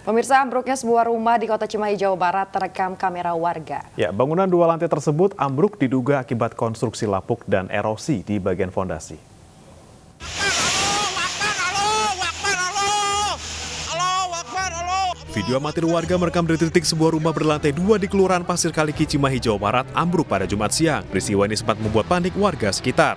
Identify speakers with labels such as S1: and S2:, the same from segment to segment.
S1: Pemirsa, ambruknya sebuah rumah di Kota Cimahi, Jawa Barat terekam kamera warga.
S2: Ya, bangunan 2 lantai tersebut ambruk diduga akibat konstruksi lapuk dan erosi di bagian fondasi. Video amatir warga merekam detik-detik sebuah rumah berlantai 2 di Kelurahan Pasir Kaliki, Cimahi, Jawa Barat ambruk pada Jumat siang. Peristiwa ini sempat membuat panik warga sekitar.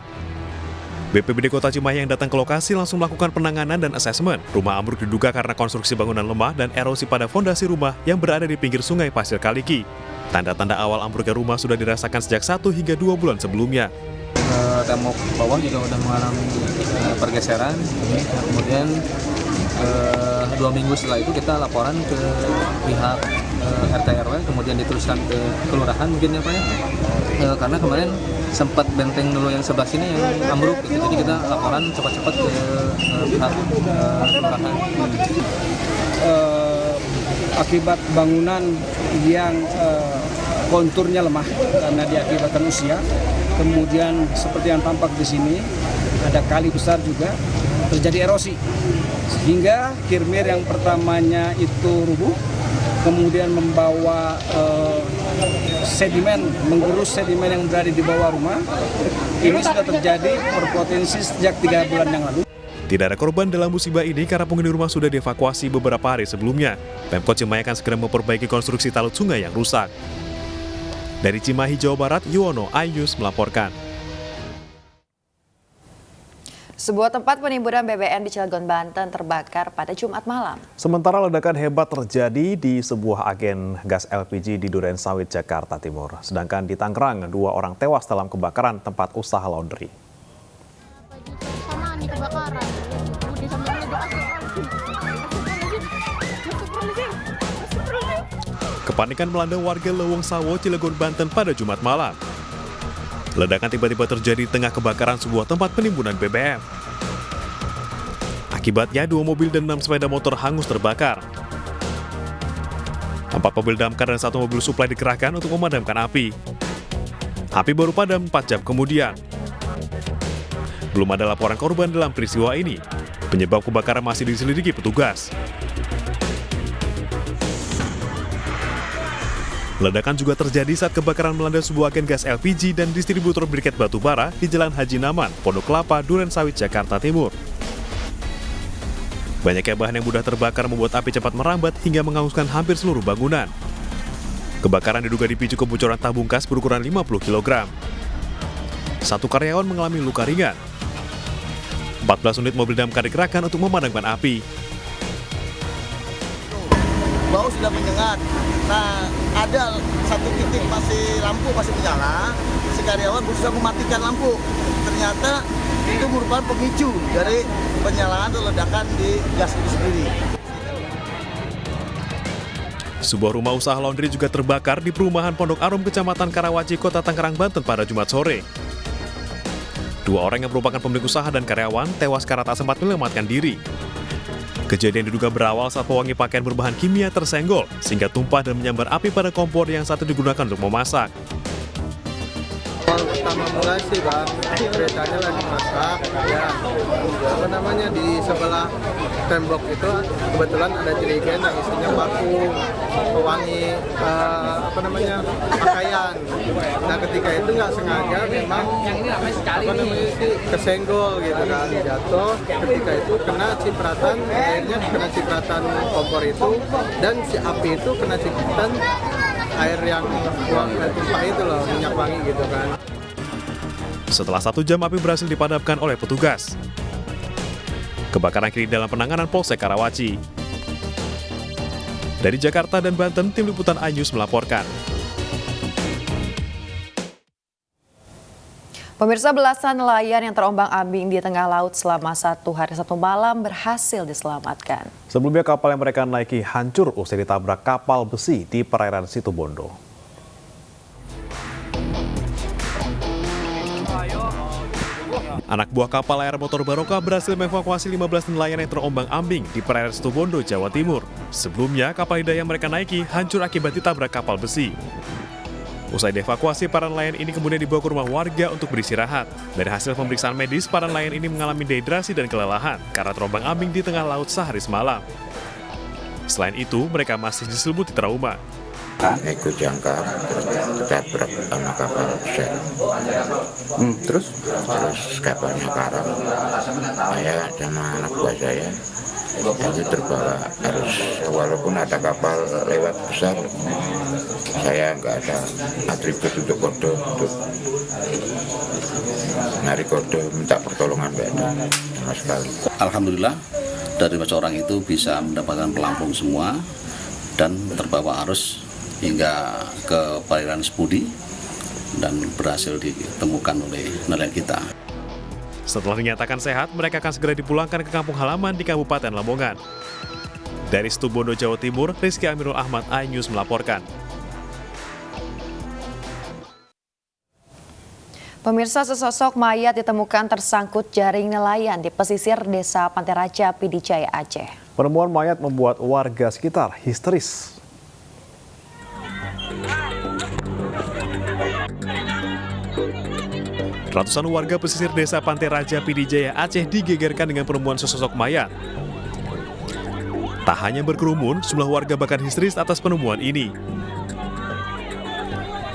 S2: BPBD Kota Cimahi yang datang ke lokasi langsung melakukan penanganan dan asesmen. Rumah ambruk diduga karena konstruksi bangunan lemah dan erosi pada fondasi rumah yang berada di pinggir sungai Pasir Kaliki. Tanda-tanda awal ambruknya rumah sudah dirasakan sejak 1 hingga 2 bulan sebelumnya.
S3: Tembok bawah juga sudah mengalami pergeseran. Kemudian 2 minggu setelah itu kita laporan ke pihak RT RW, kemudian diteruskan ke kelurahan mungkin ya Pak ya. Karena kemarin sempat benteng dulu yang sebelah sini yang ambruk gitu. Jadi kita laporan cepat-cepat ke pihak kelurahan.
S4: Akibat bangunan yang konturnya lemah karena diakibatkan usia. Kemudian seperti yang tampak di sini ada kali besar juga, terjadi erosi sehingga kirmir yang pertamanya itu rubuh, kemudian membawa sedimen, menggerus sedimen yang berada di bawah rumah. Ini sudah terjadi berpotensi sejak 3 bulan yang lalu.
S2: Tidak ada korban dalam musibah ini karena penghuni rumah sudah dievakuasi beberapa hari sebelumnya. Pemkot Cimahi akan segera memperbaiki konstruksi talut sungai yang rusak. Dari Cimahi, Jawa Barat, Yuwono Ayus melaporkan.
S1: Sebuah tempat penimbunan BBM di Cilegon, Banten terbakar pada Jumat malam.
S2: Sementara ledakan hebat terjadi di sebuah agen gas LPG di Duren Sawit, Jakarta Timur. Sedangkan di Tangerang, 2 orang tewas dalam kebakaran tempat usaha laundry. Kepanikan melanda warga Lewong Sawo, Cilegon, Banten pada Jumat malam. Ledakan tiba-tiba terjadi di tengah kebakaran sebuah tempat penimbunan BBM. Akibatnya 2 mobil dan 6 sepeda motor hangus terbakar. 4 mobil damkar dan 1 mobil suplai dikerahkan untuk memadamkan api. Api baru padam 4 jam kemudian. Belum ada laporan korban dalam peristiwa ini. Penyebab kebakaran masih diselidiki petugas. Ledakan juga terjadi saat kebakaran melanda sebuah agen gas LPG dan distributor briket batubara di Jalan Haji Naman, Pondok Kelapa, Duren Sawit, Jakarta Timur. Banyaknya bahan yang mudah terbakar membuat api cepat merambat hingga menghanguskan hampir seluruh bangunan. Kebakaran diduga dipicu kebocoran tabung gas berukuran 50 kg. 1 karyawan mengalami luka ringan. 14 unit mobil damkar dikerahkan untuk memadamkan api.
S5: Bau sudah menyengat. Nah, ada 1 titik lampu masih menyala. Si karyawan berusaha mematikan lampu. Ternyata itu merupakan pemicu dari penyalaan atau ledakan di gas itu sendiri.
S2: Sebuah rumah usaha laundry juga terbakar di perumahan Pondok Arum, Kecamatan Karawaci, Kota Tangerang, Banten pada Jumat sore. 2 orang yang merupakan pemilik usaha dan karyawan tewas karena tak sempat menyelamatkan diri. Kejadian diduga berawal saat pewangi pakaian berbahan kimia tersenggol, sehingga tumpah dan menyambar api pada kompor yang saat itu digunakan untuk memasak.
S6: Awal pertama mulai sih Bang, ceritanya lagi masak, ya di sebelah tembok itu kebetulan ada jerigen yang isinya parfum, pewangi pakaian. Nah ketika itu nggak sengaja memang kesenggol gitu kan, jatuh. Ketika itu kena cipratan, airnya kena cipratan kompor itu, dan si api itu kena cipratan air yang tumpah itu loh, minyak wangi gitu kan.
S2: Setelah 1 jam api berhasil dipadamkan oleh petugas. Kebakaran kini dalam penanganan Polsek Karawaci. Dari Jakarta dan Banten, tim liputan iNews melaporkan.
S1: Pemirsa, belasan nelayan yang terombang-ambing di tengah laut selama 1 hari 1 malam berhasil diselamatkan.
S2: Sebelumnya kapal yang mereka naiki hancur usai ditabrak kapal besi di perairan Situbondo. Anak buah kapal layar motor Baroka berhasil mengevakuasi 15 nelayan yang terombang-ambing di perairan Situbondo, Jawa Timur. Sebelumnya, kapal Hidayah yang mereka naiki hancur akibat ditabrak kapal besi. Usai dievakuasi, para nelayan ini kemudian dibawa ke rumah warga untuk beristirahat. Dari hasil pemeriksaan medis, para nelayan ini mengalami dehidrasi dan kelelahan karena terombang-ambing di tengah laut sehari semalam.
S1: 1 Pemirsa,
S2: Selain itu, mereka masih diselimuti trauma.
S7: Ikut jangkar, ketabrak sama kapal besar. Terus kapalnya karam. Saya sama anak buah saya itu terbawa arus. Walaupun ada kapal lewat besar, saya nggak ada atribut untuk kode, untuk nyari kode, minta pertolongan nggak ada sama sekali.
S8: Alhamdulillah dari orang itu bisa mendapatkan pelampung semua dan terbawa arus hingga ke perairan Sepudi dan berhasil ditemukan oleh nelayan kita.
S2: Setelah dinyatakan sehat, mereka akan segera dipulangkan ke kampung halaman di Kabupaten Lamongan. Dari Situbondo, Jawa Timur, Rizky Amirul Ahmad, iNews melaporkan.
S1: Pemirsa, sesosok mayat ditemukan tersangkut jaring nelayan di pesisir Desa Pantai Raja, Pidijaya, Aceh.
S9: Penemuan mayat membuat warga sekitar histeris.
S2: Ratusan warga pesisir Desa Pantai Raja, Pidijaya, Aceh digegerkan dengan penemuan sesosok mayat. Tak hanya berkerumun, sejumlah warga bahkan histeris atas penemuan ini.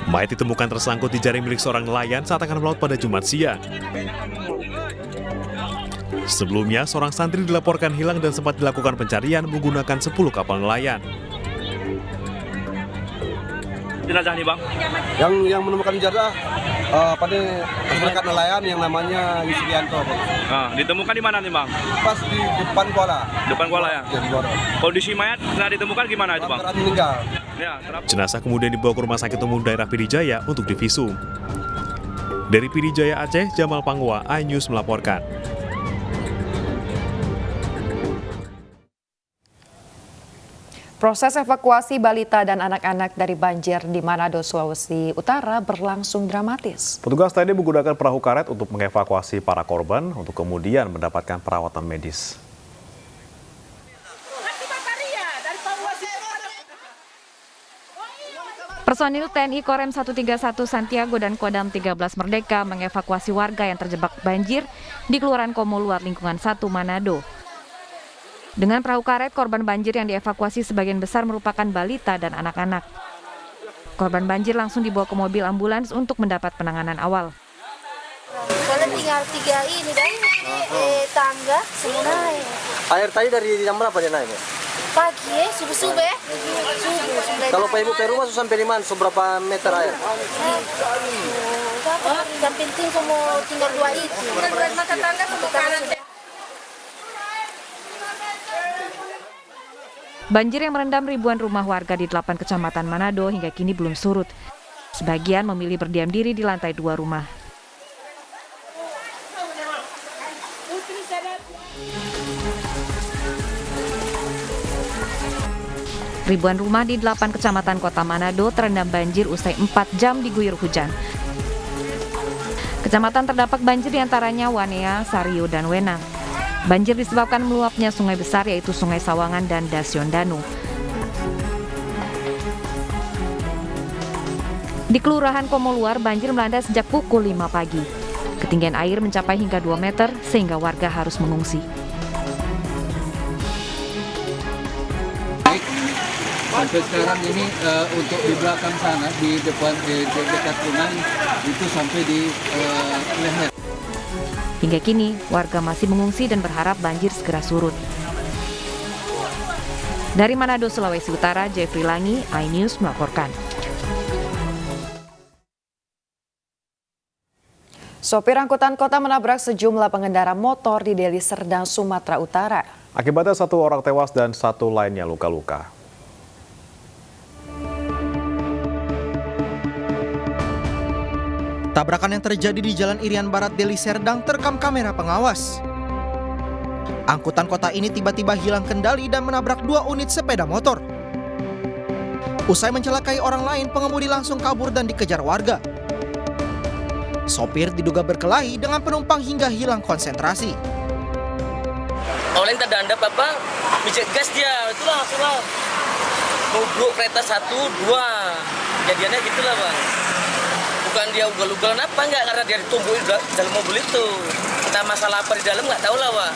S2: Mayat ditemukan tersangkut di jaring milik seorang nelayan saat akan melaut pada Jumat siang. Sebelumnya, seorang santri dilaporkan hilang dan sempat dilakukan pencarian menggunakan 10 kapal nelayan.
S10: Jenazah nih, Bang?
S6: Yang menemukan jenazah pada masyarakat nelayan yang namanya Yusrianto.
S10: Nah, ditemukan di mana nih, Bang?
S6: Pas di depan kuala.
S10: Depan kuala ya?
S6: Di luar.
S10: Kondisi mayat setelah ditemukan gimana itu, Bang?
S6: Meninggal.
S10: Ya,
S2: Jenazah kemudian dibawa ke Rumah Sakit Umum Daerah Pidijaya untuk divisum. Dari Pidijaya, Aceh, Jamal Pangwa, iNews melaporkan.
S1: Proses evakuasi balita dan anak-anak dari banjir di Manado, Sulawesi Utara berlangsung dramatis.
S9: Petugas TNI menggunakan perahu karet untuk mengevakuasi para korban untuk kemudian mendapatkan perawatan medis.
S11: Personil TNI Korem 131 Santiago dan Kodam 13 Merdeka mengevakuasi warga yang terjebak banjir di Kelurahan Komoluar, lingkungan 1 Manado. Dengan perahu karet, korban banjir yang dievakuasi sebagian besar merupakan balita dan anak-anak. Korban banjir langsung dibawa ke mobil ambulans untuk mendapat penanganan awal.
S12: Soalnya tinggal 3 ini dan tangga semua naik.
S6: Air tadi dari jam berapa dia naik?
S12: Pagi subuh.
S6: Kalau Pak Ibu ke rumah sampai di mana? Seberapa meter air?
S12: Yang penting kamu tinggal 2 itu. Makan tangga ke kanan.
S11: Banjir yang merendam ribuan rumah warga di 8 kecamatan Manado hingga kini belum surut. Sebagian memilih berdiam diri di lantai 2 rumah. Ribuan rumah di 8 kecamatan kota Manado terendam banjir usai 4 jam diguyur hujan. Kecamatan terdampak banjir diantaranya Wanea, Sario, dan Wenang. Banjir disebabkan meluapnya sungai besar yaitu Sungai Sawangan dan Dasyondanu. Di Kelurahan Komoluar, banjir melanda sejak pukul 5 pagi. Ketinggian air mencapai hingga 2 meter sehingga warga harus mengungsi.
S3: Sampai sekarang ini untuk di belakang sana, di depan di dekat rumah itu sampai di leher.
S11: Hingga kini, warga masih mengungsi dan berharap banjir segera surut. Dari Manado, Sulawesi Utara, Jeffrey Langi, iNews melaporkan.
S1: Sopir angkutan kota menabrak sejumlah pengendara motor di Deli Serdang, Sumatera Utara.
S9: Akibatnya 1 orang tewas dan 1 lainnya luka-luka.
S13: Tabrakan yang terjadi di Jalan Irian Barat, Deli Serdang terekam kamera pengawas. Angkutan kota ini tiba-tiba hilang kendali dan menabrak 2 unit sepeda motor. Usai mencelakai orang lain, pengemudi langsung kabur dan dikejar warga. Sopir diduga berkelahi dengan penumpang hingga hilang konsentrasi.
S14: Oleh terdandap apa? Mijek gas dia, itulah langsung nubruk kereta 1, 2. Jadiannya gitulah, Bang. Bukan dia ugal-ugalan apa, enggak, karena dia ditumbuhin di dalam mobil itu. Kita masalah apa di dalam nggak tahu lah, Pak.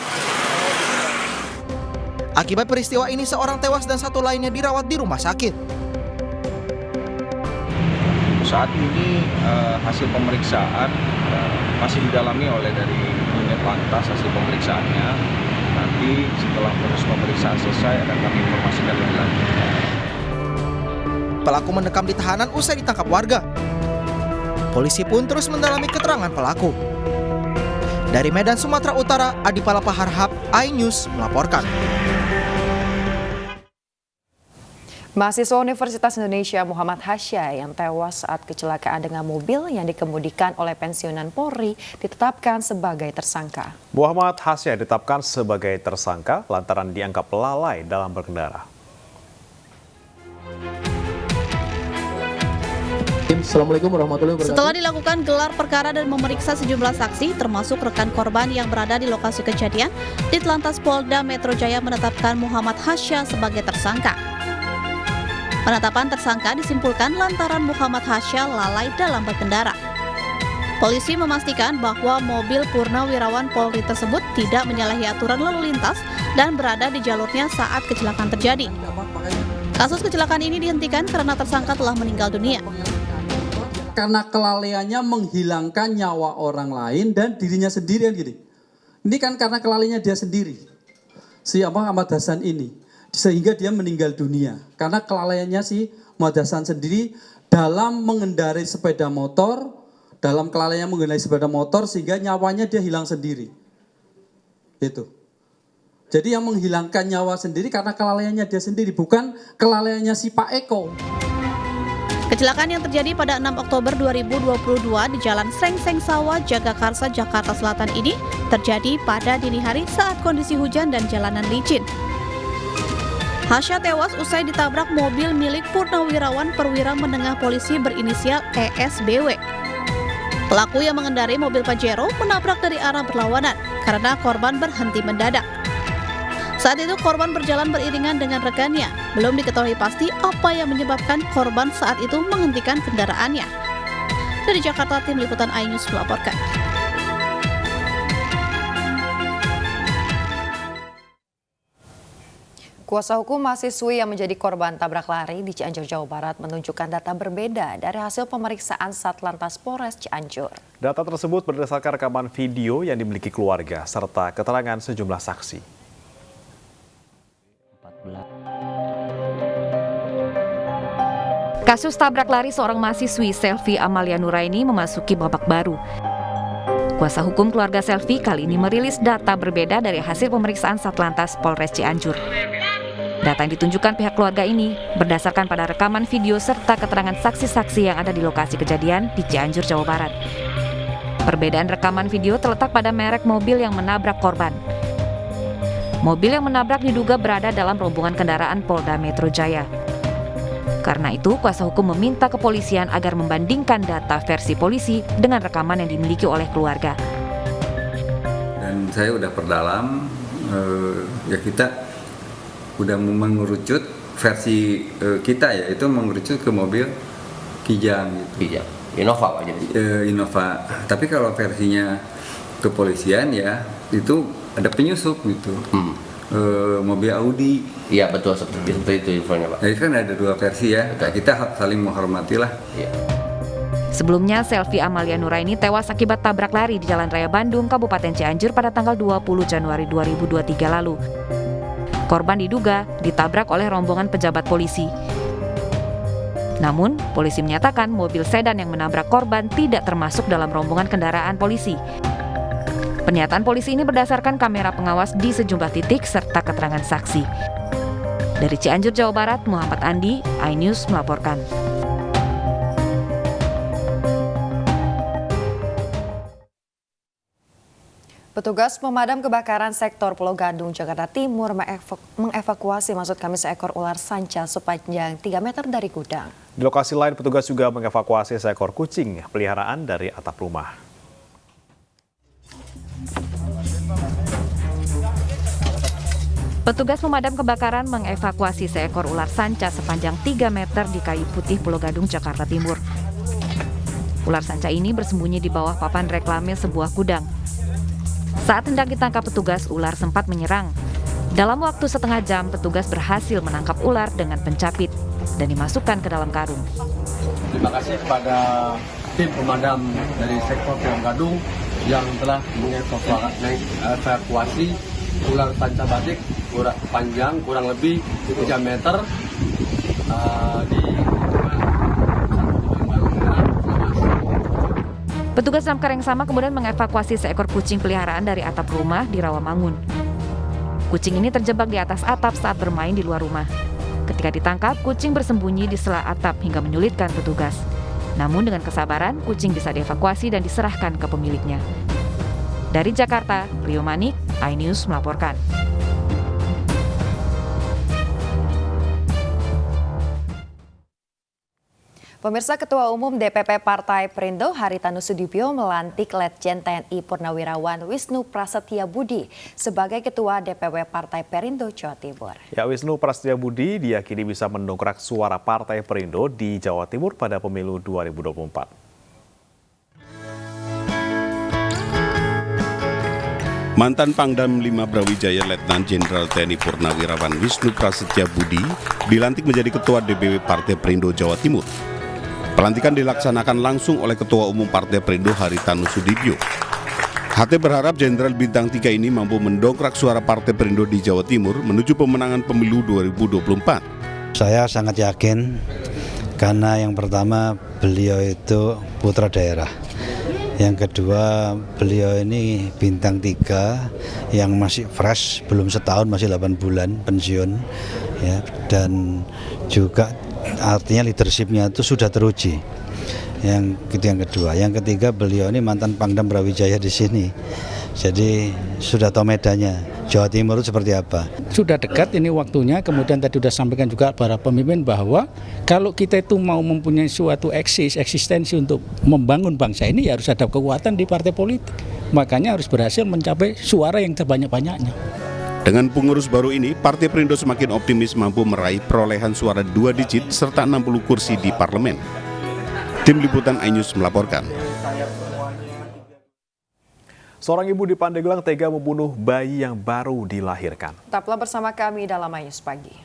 S13: Akibat peristiwa ini seorang tewas dan satu lainnya dirawat di rumah sakit.
S4: Saat ini hasil pemeriksaan masih didalami oleh dari unit lantas hasil pemeriksaannya. Nanti setelah proses pemeriksaan selesai akan kami informasikan lebih lanjut.
S13: Pelaku mendekam di tahanan usai ditangkap warga. Polisi pun terus mendalami keterangan pelaku. Dari Medan, Sumatera Utara, Adi Palapa Harhab, iNews melaporkan.
S1: Mahasiswa Universitas Indonesia Muhammad Hasya yang tewas saat kecelakaan dengan mobil yang dikemudikan oleh pensiunan Polri ditetapkan sebagai tersangka.
S9: Muhammad Hasya ditetapkan sebagai tersangka lantaran dianggap lalai dalam berkendara.
S15: Assalamualaikum warahmatullahi wabarakatuh.
S16: Setelah dilakukan gelar perkara dan memeriksa sejumlah saksi, termasuk rekan korban yang berada di lokasi kejadian, Ditlantas Polda Metro Jaya menetapkan Muhammad Hasya sebagai tersangka. Penetapan tersangka disimpulkan lantaran Muhammad Hasya lalai dalam berkendara. Polisi memastikan bahwa mobil Purnawirawan Polri tersebut tidak menyalahi aturan lalu lintas dan berada di jalurnya saat kecelakaan terjadi. Kasus kecelakaan ini dihentikan karena tersangka telah meninggal dunia.
S15: Karena kelalaiannya menghilangkan nyawa orang lain dan dirinya sendiri kan gini. Ini kan karena kelalaiannya dia sendiri. Si Ahmad Hasan ini. Sehingga dia meninggal dunia. Karena kelalaiannya si Ahmad Hasan sendiri dalam mengendarai sepeda motor, dalam kelalaiannya mengendarai sepeda motor sehingga nyawanya dia hilang sendiri. Itu. Jadi yang menghilangkan nyawa sendiri karena kelalaiannya dia sendiri, bukan kelalaiannya si Pak Eko.
S16: Kecelakaan yang terjadi pada 6 Oktober 2022 di Jalan Srengseng Sawah, Jagakarsa, Jakarta Selatan ini terjadi pada dini hari saat kondisi hujan dan jalanan licin. Hasya tewas usai ditabrak mobil milik Purnawirawan Perwira Menengah Polisi berinisial ESBW. Pelaku yang mengendarai mobil Pajero menabrak dari arah berlawanan karena korban berhenti mendadak. Saat itu korban berjalan beriringan dengan rekannya. Belum diketahui pasti apa yang menyebabkan korban saat itu menghentikan kendaraannya. Dari Jakarta, tim liputan iNews melaporkan.
S1: Kuasa hukum mahasiswi yang menjadi korban tabrak lari di Cianjur, Jawa Barat menunjukkan data berbeda dari hasil pemeriksaan Satlantas Polres Cianjur.
S9: Data tersebut berdasarkan rekaman video yang dimiliki keluarga serta keterangan sejumlah saksi.
S11: Kasus tabrak lari seorang mahasiswi Selvi Amalia Nuraini memasuki babak baru. Kuasa hukum keluarga Selvi kali ini merilis data berbeda dari hasil pemeriksaan Satlantas Polres Cianjur. Data yang ditunjukkan pihak keluarga ini berdasarkan pada rekaman video serta keterangan saksi-saksi yang ada di lokasi kejadian di Cianjur, Jawa Barat. Perbedaan rekaman video terletak pada merek mobil yang menabrak korban. Mobil yang menabrak diduga berada dalam rombongan kendaraan Polda Metro Jaya. Karena itu, kuasa hukum meminta kepolisian agar membandingkan data versi polisi dengan rekaman yang dimiliki oleh keluarga.
S17: Dan saya udah perdalam, ya kita udah mengerucut versi kita, yaitu mengerucut ke mobil Kijang gitu.
S14: Kijang, Innova aja.
S17: Innova. Tapi kalau versinya kepolisian ya itu ada penyusup gitu. Mobil Audi.
S14: Iya betul, seperti itu infonya Pak.
S17: Jadi kan ada dua versi ya. Nah, kita saling menghormati lah.
S14: Iya.
S11: Sebelumnya, Selvi Amalia Nuraini tewas akibat tabrak lari di Jalan Raya Bandung, Kabupaten Cianjur pada tanggal 20 Januari 2023 lalu. Korban diduga ditabrak oleh rombongan pejabat polisi. Namun, polisi menyatakan mobil sedan yang menabrak korban tidak termasuk dalam rombongan kendaraan polisi. Pernyataan polisi ini berdasarkan kamera pengawas di sejumlah titik serta keterangan saksi. Dari Cianjur, Jawa Barat, Muhammad Andi, iNews melaporkan.
S1: Petugas pemadam kebakaran sektor Pulau Gadung, Jakarta Timur mengevakuasi seekor ular sanca sepanjang 3 meter dari gudang.
S9: Di lokasi lain, petugas juga mengevakuasi seekor kucing peliharaan dari atap rumah.
S11: Petugas pemadam kebakaran mengevakuasi seekor ular sanca sepanjang 3 meter di Kayu Putih, Pulau Gadung, Jakarta Timur. Ular sanca ini bersembunyi di bawah papan reklame sebuah gudang. Saat hendak ditangkap petugas, ular sempat menyerang. Dalam waktu setengah jam, petugas berhasil menangkap ular dengan pencapit dan dimasukkan ke dalam karung.
S18: Terima kasih kepada tim pemadam dari sektor Pulau Gadung yang telah mengevakuasi ular sanca batik panjang kurang lebih 3 meter di
S11: Petugas damkar yang sama kemudian mengevakuasi seekor kucing peliharaan dari atap rumah di Rawamangun. Kucing ini terjebak di atas atap saat bermain di luar rumah. Ketika ditangkap, kucing bersembunyi di sela atap hingga menyulitkan petugas. Namun dengan kesabaran, kucing bisa dievakuasi dan diserahkan ke pemiliknya. Dari Jakarta, Rio Manik, iNews melaporkan.
S1: Pemirsa, Ketua Umum DPP Partai Perindo Haritanu Sudibyo melantik Letjen TNI Purnawirawan Wisnu Prasetya Budi sebagai Ketua DPW Partai Perindo Jawa Timur.
S9: Ya, Wisnu Prasetya Budi diyakini bisa mendongkrak suara Partai Perindo di Jawa Timur pada pemilu 2024.
S19: Mantan Pangdam 5 Brawijaya Letnan Jenderal TNI Purnawirawan Wisnu Prasetya Budi dilantik menjadi Ketua DPW Partai Perindo Jawa Timur. Pelantikan dilaksanakan langsung oleh Ketua Umum Partai Perindo Haritanu Sudibyo. HT berharap Jenderal Bintang 3 ini mampu mendongkrak suara Partai Perindo di Jawa Timur menuju pemenangan pemilu 2024.
S20: Saya sangat yakin karena yang pertama beliau itu putra daerah. Yang kedua, beliau ini bintang 3 yang masih fresh, belum setahun, masih 8 bulan pensiun, ya, dan juga artinya leadershipnya itu sudah teruji. Yang kedua, yang ketiga, beliau ini mantan Pangdam Brawijaya di sini, jadi sudah tahu medannya. Jawa Timur itu seperti apa?
S21: Sudah dekat ini waktunya, kemudian tadi sudah sampaikan juga para pemimpin bahwa kalau kita itu mau mempunyai suatu eksistensi untuk membangun bangsa ini, ya harus ada kekuatan di partai politik. Makanya harus berhasil mencapai suara yang terbanyak-banyaknya.
S19: Dengan pengurus baru ini, Partai Perindo semakin optimis mampu meraih perolehan suara 2 digit serta 60 kursi di parlemen. Tim Liputan iNews melaporkan.
S9: Seorang ibu di Pandeglang tega membunuh bayi yang baru dilahirkan.
S1: Tetaplah bersama kami dalam iNews Pagi.